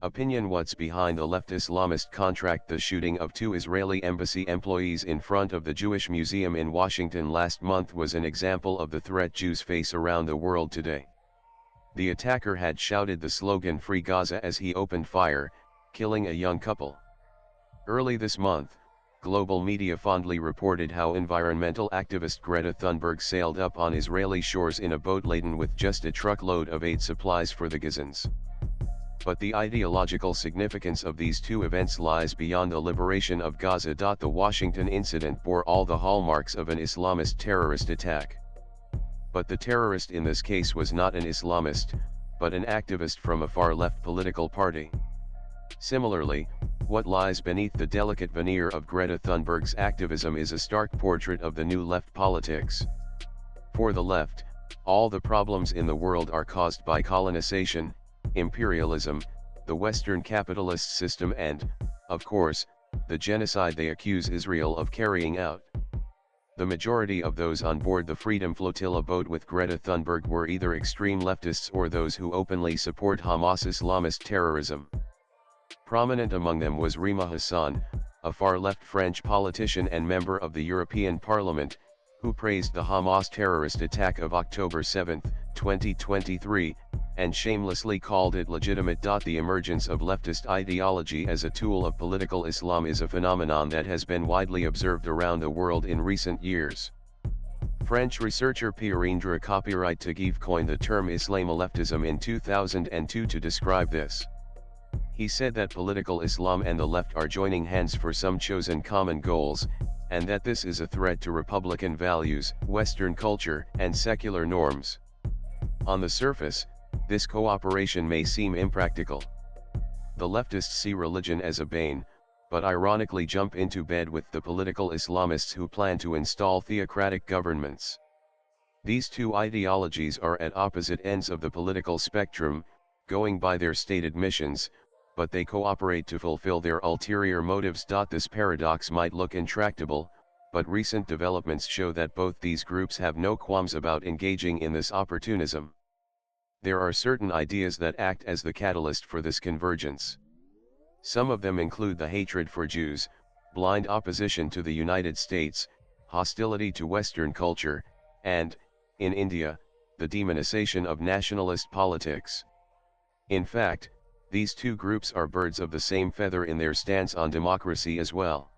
Opinion: what's behind the left Islamist contract? The shooting of two Israeli embassy employees in front of the Jewish Museum in Washington last month was an example of the threat Jews face around the world today. The attacker had shouted the slogan "Free Gaza" as he opened fire, killing a young couple. Early this month, global media fondly reported how environmental activist Greta Thunberg sailed up on Israeli shores in a boat laden with just a truckload of aid supplies for the Gazans. But the ideological significance of these two events lies beyond the liberation of Gaza. The Washington incident bore all the hallmarks of an Islamist terrorist attack. But the terrorist in this case was not an Islamist, but an activist from a far-left political party. Similarly, what lies beneath the delicate veneer of Greta Thunberg's activism is a stark portrait of the new left politics. For the left, all the problems in the world are caused by colonization, imperialism, the Western capitalist system and, of course, the genocide they accuse Israel of carrying out. The majority of those on board the Freedom Flotilla boat with Greta Thunberg were either extreme leftists or those who openly support Hamas Islamist terrorism. Prominent among them was Rima Hassan, a far-left French politician and member of the European Parliament, who praised the Hamas terrorist attack of October 7, 2023, and shamelessly called it legitimate. The emergence of leftist ideology as a tool of political Islam is a phenomenon that has been widely observed around the world in recent years. French researcher Pierre-Indra Copyright-Taguieff coined the term Islamoleftism in 2002 to describe this. He said that political Islam and the left are joining hands for some chosen common goals, and that this is a threat to Republican values, Western culture, and secular norms. On the surface, this cooperation may seem impractical. The leftists see religion as a bane, but ironically jump into bed with the political Islamists who plan to install theocratic governments. These two ideologies are at opposite ends of the political spectrum, going by their stated missions, but they cooperate to fulfill their ulterior motives. This paradox might look intractable, but recent developments show that both these groups have no qualms about engaging in this opportunism. There are certain ideas that act as the catalyst for this convergence. Some of them include the hatred for Jews, blind opposition to the United States, hostility to Western culture, and, in India, the demonization of nationalist politics. In fact, these two groups are birds of the same feather in their stance on democracy as well.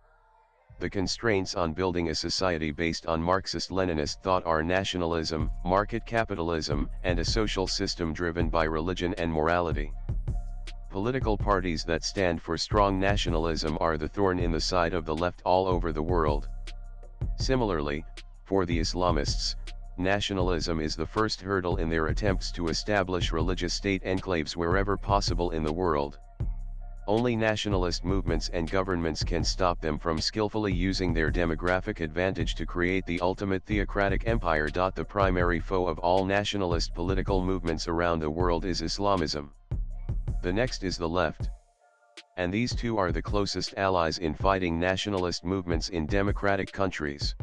The constraints on building a society based on Marxist-Leninist thought are nationalism, market capitalism, and a social system driven by religion and morality. Political parties that stand for strong nationalism are the thorn in the side of the left all over the world. Similarly, for the Islamists, nationalism is the first hurdle in their attempts to establish religious state enclaves wherever possible in the world. Only nationalist movements and governments can stop them from skillfully using their demographic advantage to create the ultimate theocratic empire. The primary foe of all nationalist political movements around the world is Islamism. The next is the left. And these two are the closest allies in fighting nationalist movements in democratic countries.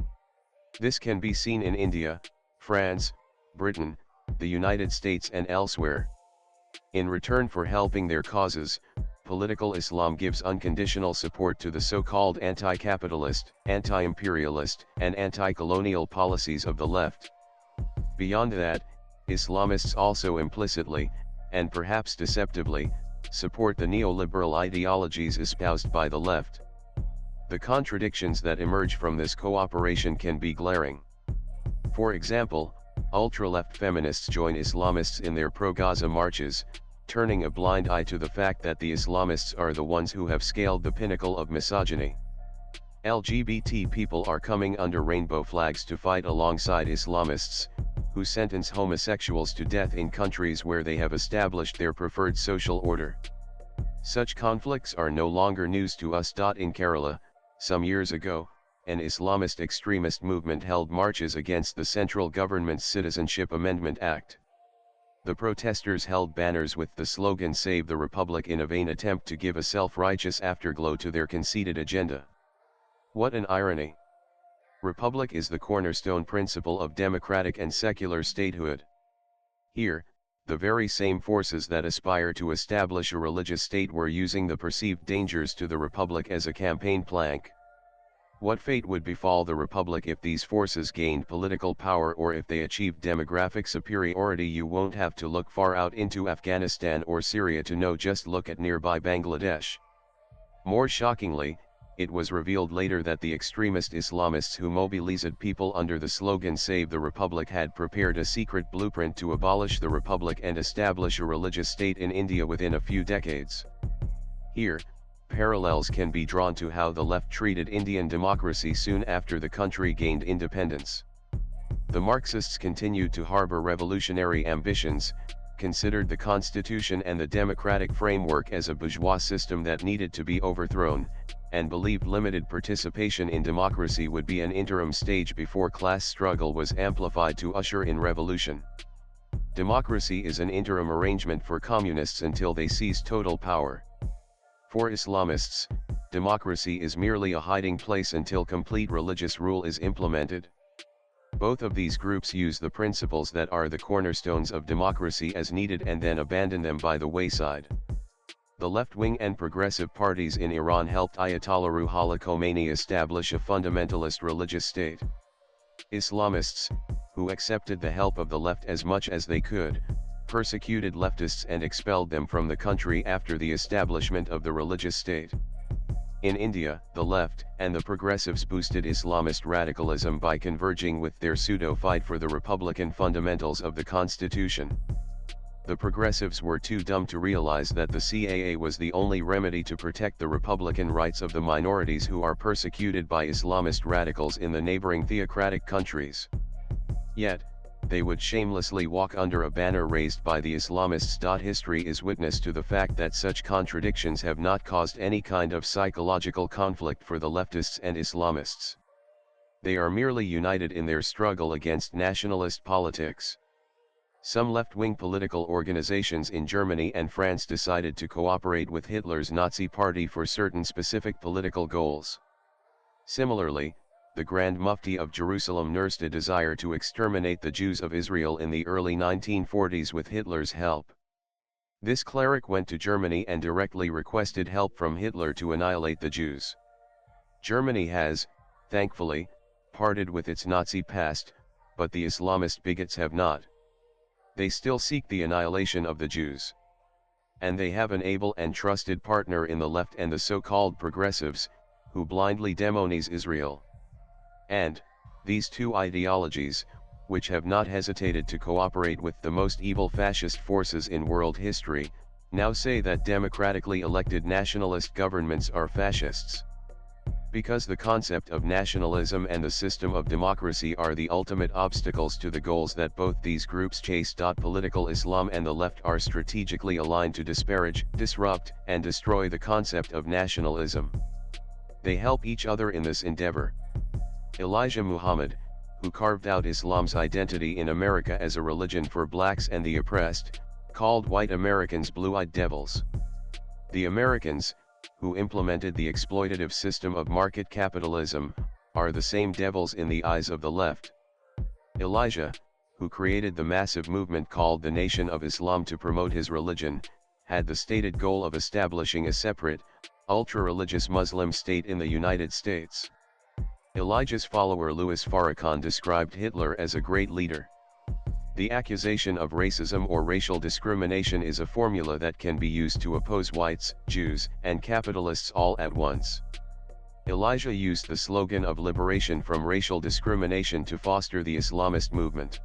This can be seen in India, France, Britain, the United States and elsewhere. In return for helping their causes, political Islam gives unconditional support to the so-called anti-capitalist, anti-imperialist, and anti-colonial policies of the left. Beyond that, Islamists also implicitly, and perhaps deceptively, support the neoliberal ideologies espoused by the left. The contradictions that emerge from this cooperation can be glaring. For example, ultra-left feminists join Islamists in their pro-Gaza marches, turning a blind eye to the fact that the Islamists are the ones who have scaled the pinnacle of misogyny. LGBT people are coming under rainbow flags to fight alongside Islamists, who sentence homosexuals to death in countries where they have established their preferred social order. Such conflicts are no longer news to us. In Kerala, some years ago, an Islamist extremist movement held marches against the central government's Citizenship Amendment Act. The protesters held banners with the slogan "Save the Republic" in a vain attempt to give a self-righteous afterglow to their conceited agenda. What an irony! Republic is the cornerstone principle of democratic and secular statehood. Here, the very same forces that aspire to establish a religious state were using the perceived dangers to the Republic as a campaign plank. What fate would befall the Republic if these forces gained political power or if they achieved demographic superiority? You won't have to look far out into Afghanistan or Syria to know, just look at nearby Bangladesh. More shockingly, it was revealed later that the extremist Islamists who mobilized people under the slogan "Save the Republic" had prepared a secret blueprint to abolish the Republic and establish a religious state in India within a few decades. Here, parallels can be drawn to how the left treated Indian democracy soon after the country gained independence. The Marxists continued to harbor revolutionary ambitions, considered the constitution and the democratic framework as a bourgeois system that needed to be overthrown, and believed limited participation in democracy would be an interim stage before class struggle was amplified to usher in revolution. Democracy is an interim arrangement for communists until they seize total power. For Islamists, democracy is merely a hiding place until complete religious rule is implemented. Both of these groups use the principles that are the cornerstones of democracy as needed and then abandon them by the wayside. The left-wing and progressive parties in Iran helped Ayatollah Ruhollah Khomeini establish a fundamentalist religious state. Islamists, who accepted the help of the left as much as they could, persecuted leftists and expelled them from the country after the establishment of the religious state. In India, the left and the progressives boosted Islamist radicalism by converging with their pseudo-fight for the republican fundamentals of the constitution. The progressives were too dumb to realize that the CAA was the only remedy to protect the republican rights of the minorities who are persecuted by Islamist radicals in the neighboring theocratic countries. Yet, they would shamelessly walk under a banner raised by the Islamists. History is witness to the fact that such contradictions have not caused any kind of psychological conflict for the leftists and Islamists. They are merely united in their struggle against nationalist politics. Some left-wing political organizations in Germany and France decided to cooperate with Hitler's Nazi Party for certain specific political goals. Similarly, the Grand Mufti of Jerusalem nursed a desire to exterminate the Jews of Israel in the early 1940s with Hitler's help. This cleric went to Germany and directly requested help from Hitler to annihilate the Jews. Germany has, thankfully, parted with its Nazi past, but the Islamist bigots have not. They still seek the annihilation of the Jews. And they have an able and trusted partner in the left and the so-called progressives, who blindly demonize Israel. And, these two ideologies, which have not hesitated to cooperate with the most evil fascist forces in world history, now say that democratically elected nationalist governments are fascists. Because the concept of nationalism and the system of democracy are the ultimate obstacles to the goals that both these groups chase. Political Islam and the left are strategically aligned to disparage, disrupt, and destroy the concept of nationalism. They help each other in this endeavor. Elijah Muhammad, who carved out Islam's identity in America as a religion for blacks and the oppressed, called white Americans blue-eyed devils. The Americans, who implemented the exploitative system of market capitalism, are the same devils in the eyes of the left. Elijah, who created the massive movement called the Nation of Islam to promote his religion, had the stated goal of establishing a separate, ultra-religious Muslim state in the United States. Elijah's follower Louis Farrakhan described Hitler as a great leader. The accusation of racism or racial discrimination is a formula that can be used to oppose whites, Jews, and capitalists all at once. Elijah used the slogan of liberation from racial discrimination to foster the Islamist movement.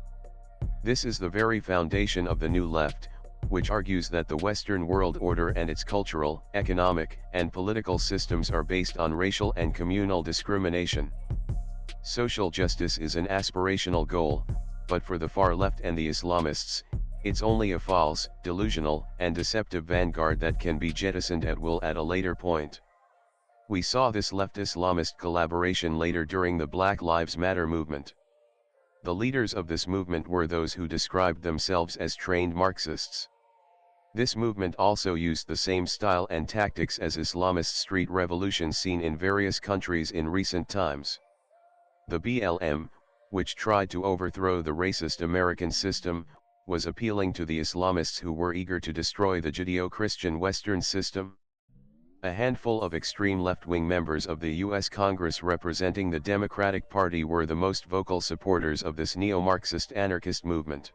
This is the very foundation of the New Left, which argues that the Western world order and its cultural, economic, and political systems are based on racial and communal discrimination. Social justice is an aspirational goal, but for the far left and the Islamists, it's only a false, delusional, and deceptive vanguard that can be jettisoned at will at a later point. We saw this left-Islamist collaboration later during the Black Lives Matter movement. The leaders of this movement were those who described themselves as trained Marxists. This movement also used the same style and tactics as Islamist street revolutions seen in various countries in recent times. The BLM, which tried to overthrow the racist American system, was appealing to the Islamists who were eager to destroy the Judeo-Christian Western system. A handful of extreme left-wing members of the U.S. Congress representing the Democratic Party were the most vocal supporters of this neo-Marxist anarchist movement.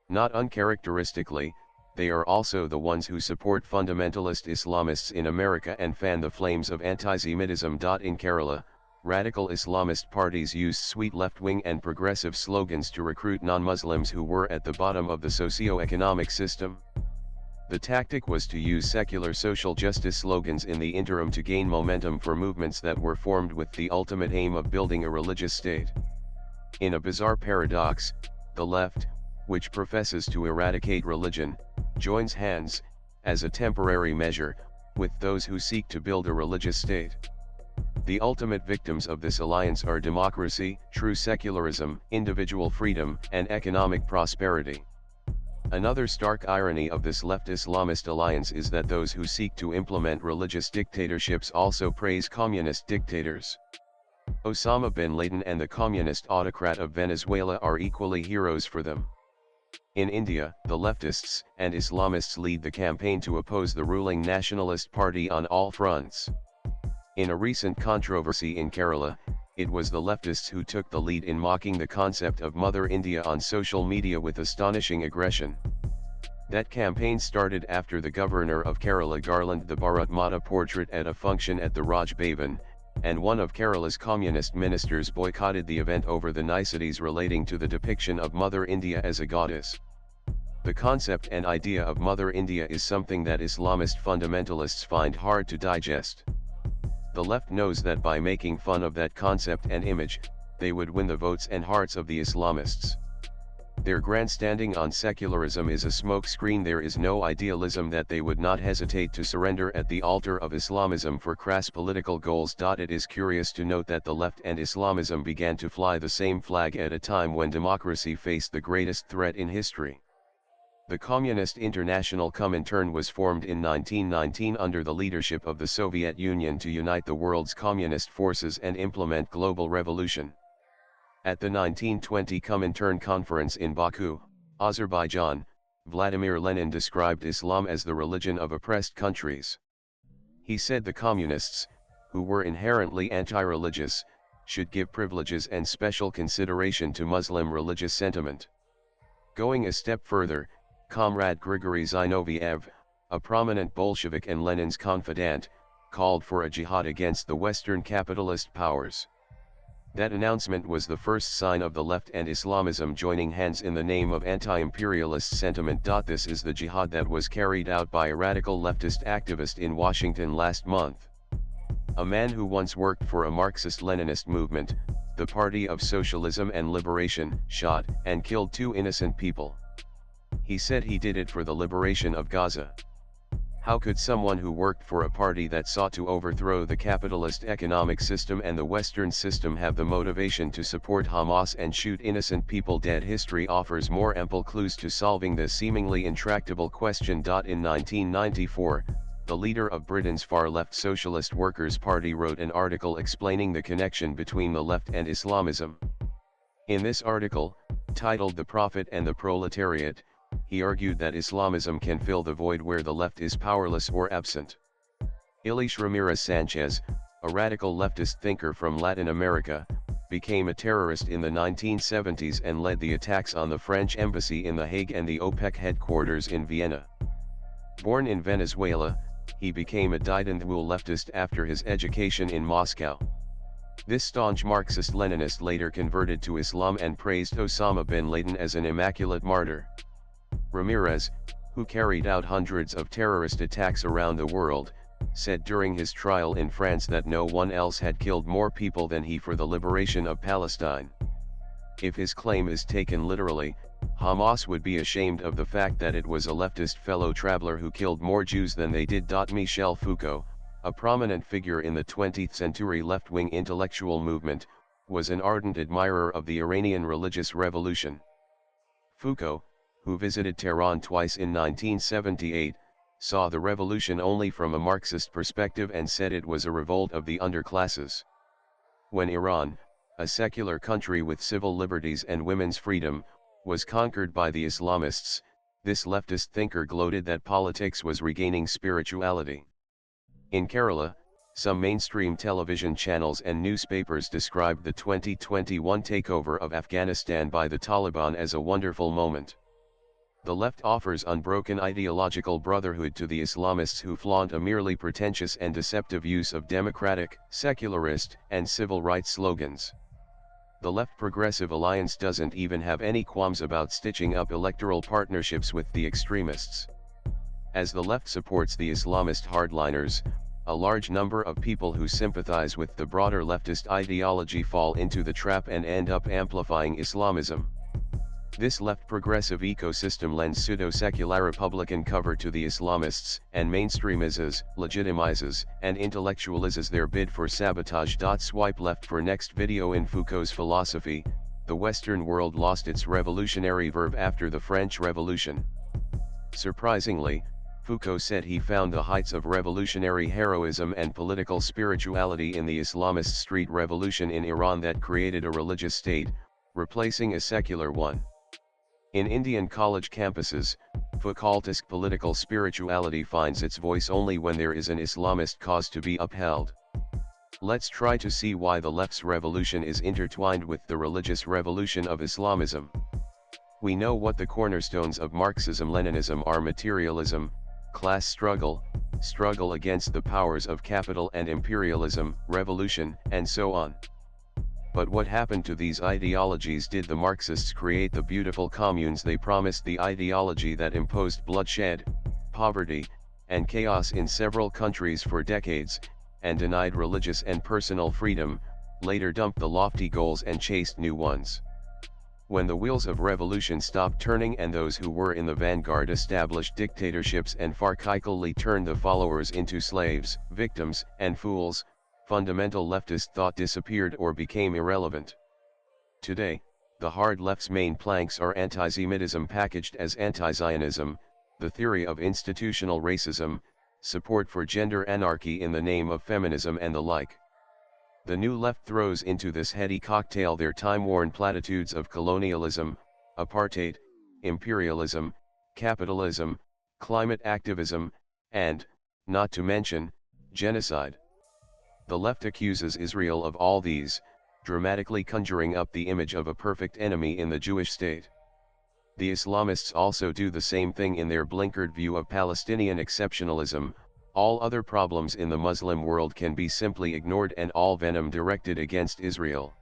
Not uncharacteristically, they are also the ones who support fundamentalist Islamists in America and fan the flames of anti-Semitism. In Kerala, radical Islamist parties used sweet left-wing and progressive slogans to recruit non-Muslims who were at the bottom of the socio-economic system. The tactic was to use secular social justice slogans in the interim to gain momentum for movements that were formed with the ultimate aim of building a religious state. In a bizarre paradox, the left, which professes to eradicate religion, joins hands, as a temporary measure, with those who seek to build a religious state. The ultimate victims of this alliance are democracy, true secularism, individual freedom, and economic prosperity. Another stark irony of this left-Islamist alliance is that those who seek to implement religious dictatorships also praise communist dictators. Osama bin Laden and the communist autocrat of Venezuela are equally heroes for them. In India, the leftists and Islamists lead the campaign to oppose the ruling Nationalist Party on all fronts. In a recent controversy in Kerala, it was the leftists who took the lead in mocking the concept of Mother India on social media with astonishing aggression. That campaign started after the governor of Kerala garlanded the Bharat Mata portrait at a function at the Raj Bhavan, and one of Kerala's communist ministers boycotted the event over the niceties relating to the depiction of Mother India as a goddess. The concept and idea of Mother India is something that Islamist fundamentalists find hard to digest. The left knows that by making fun of that concept and image, they would win the votes and hearts of the Islamists. Their grandstanding on secularism is a smokescreen. There is no idealism that they would not hesitate to surrender at the altar of Islamism for crass political goals. It is curious to note that the left and Islamism began to fly the same flag at a time when democracy faced the greatest threat in history. The Communist International Comintern was formed in 1919 under the leadership of the Soviet Union to unite the world's communist forces and implement global revolution. At the 1920 Comintern Conference in Baku, Azerbaijan, Vladimir Lenin described Islam as the religion of oppressed countries. He said the communists, who were inherently anti-religious, should give privileges and special consideration to Muslim religious sentiment. Going a step further, Comrade Grigory Zinoviev, a prominent Bolshevik and Lenin's confidant, called for a jihad against the Western capitalist powers. That announcement was the first sign of the left and Islamism joining hands in the name of anti-imperialist sentiment. This is the jihad that was carried out by a radical leftist activist in Washington last month. A man who once worked for a Marxist-Leninist movement, the Party of Socialism and Liberation, shot and killed 2 innocent people. He said he did it for the liberation of Gaza. How could someone who worked for a party that sought to overthrow the capitalist economic system and the Western system have the motivation to support Hamas and shoot innocent people dead? History offers more ample clues to solving this seemingly intractable question. In 1994, the leader of Britain's far-left Socialist Workers' Party wrote an article explaining the connection between the left and Islamism. In this article, titled "The Prophet and the Proletariat," he argued that Islamism can fill the void where the left is powerless or absent. Ilich Ramirez Sanchez, a radical leftist thinker from Latin America, became a terrorist in the 1970s and led the attacks on the French embassy in The Hague and the OPEC headquarters in Vienna. Born in Venezuela, he became a dyed-in-the-wool leftist after his education in Moscow. This staunch Marxist-Leninist later converted to Islam and praised Osama bin Laden as an immaculate martyr. Ramirez, who carried out hundreds of terrorist attacks around the world, said during his trial in France that no one else had killed more people than he for the liberation of Palestine. If his claim is taken literally, Hamas would be ashamed of the fact that it was a leftist fellow traveler who killed more Jews than they did. Michel Foucault, a prominent figure in the 20th century left-wing intellectual movement, was an ardent admirer of the Iranian religious revolution. Foucault, who visited Tehran twice in 1978, saw the revolution only from a Marxist perspective and said it was a revolt of the underclasses. When Iran, a secular country with civil liberties and women's freedom, was conquered by the Islamists. This leftist thinker gloated that politics was regaining spirituality. In Kerala, some mainstream television channels and newspapers described the 2021 takeover of Afghanistan by the Taliban as a wonderful moment. The left offers unbroken ideological brotherhood to the Islamists who flaunt a merely pretentious and deceptive use of democratic, secularist, and civil rights slogans. The Left Progressive Alliance doesn't even have any qualms about stitching up electoral partnerships with the extremists. As the left supports the Islamist hardliners, a large number of people who sympathize with the broader leftist ideology fall into the trap and end up amplifying Islamism. This left progressive ecosystem lends pseudo-secular Republican cover to the Islamists, and mainstreamizes, legitimizes, and intellectualizes their bid for sabotage. Swipe left for next video. In Foucault's philosophy, the Western world lost its revolutionary verve after the French Revolution. Surprisingly, Foucault said he found the heights of revolutionary heroism and political spirituality in the Islamist street revolution in Iran that created a religious state, replacing a secular one. In Indian college campuses, Foucaultist political spirituality finds its voice only when there is an Islamist cause to be upheld. Let's try to see why the left's revolution is intertwined with the religious revolution of Islamism. We know what the cornerstones of Marxism-Leninism are: materialism, class struggle, struggle against the powers of capital and imperialism, revolution, and so on. But what happened to these ideologies? Did the Marxists create the beautiful communes they promised? The ideology that imposed bloodshed, poverty, and chaos in several countries for decades, and denied religious and personal freedom, later dumped the lofty goals and chased new ones. When the wheels of revolution stopped turning and those who were in the vanguard established dictatorships and farcically turned the followers into slaves, victims, and fools, fundamental leftist thought disappeared or became irrelevant. Today, the hard left's main planks are anti-Semitism packaged as anti-Zionism, the theory of institutional racism, support for gender anarchy in the name of feminism, and the like. The new left throws into this heady cocktail their time-worn platitudes of colonialism, apartheid, imperialism, capitalism, climate activism, and, not to mention, genocide. The left accuses Israel of all these, dramatically conjuring up the image of a perfect enemy in the Jewish state. The Islamists also do the same thing in their blinkered view of Palestinian exceptionalism. All other problems in the Muslim world can be simply ignored and all venom directed against Israel.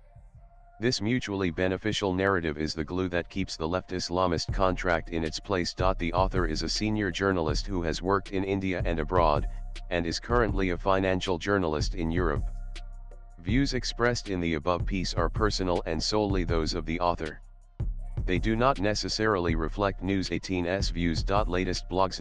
This mutually beneficial narrative is the glue that keeps the left Islamist contract in its place. The author is a senior journalist who has worked in India and abroad, and is currently a financial journalist in Europe. Views expressed in the above piece are personal and solely those of the author. They do not necessarily reflect News 18's views. Latest blogs.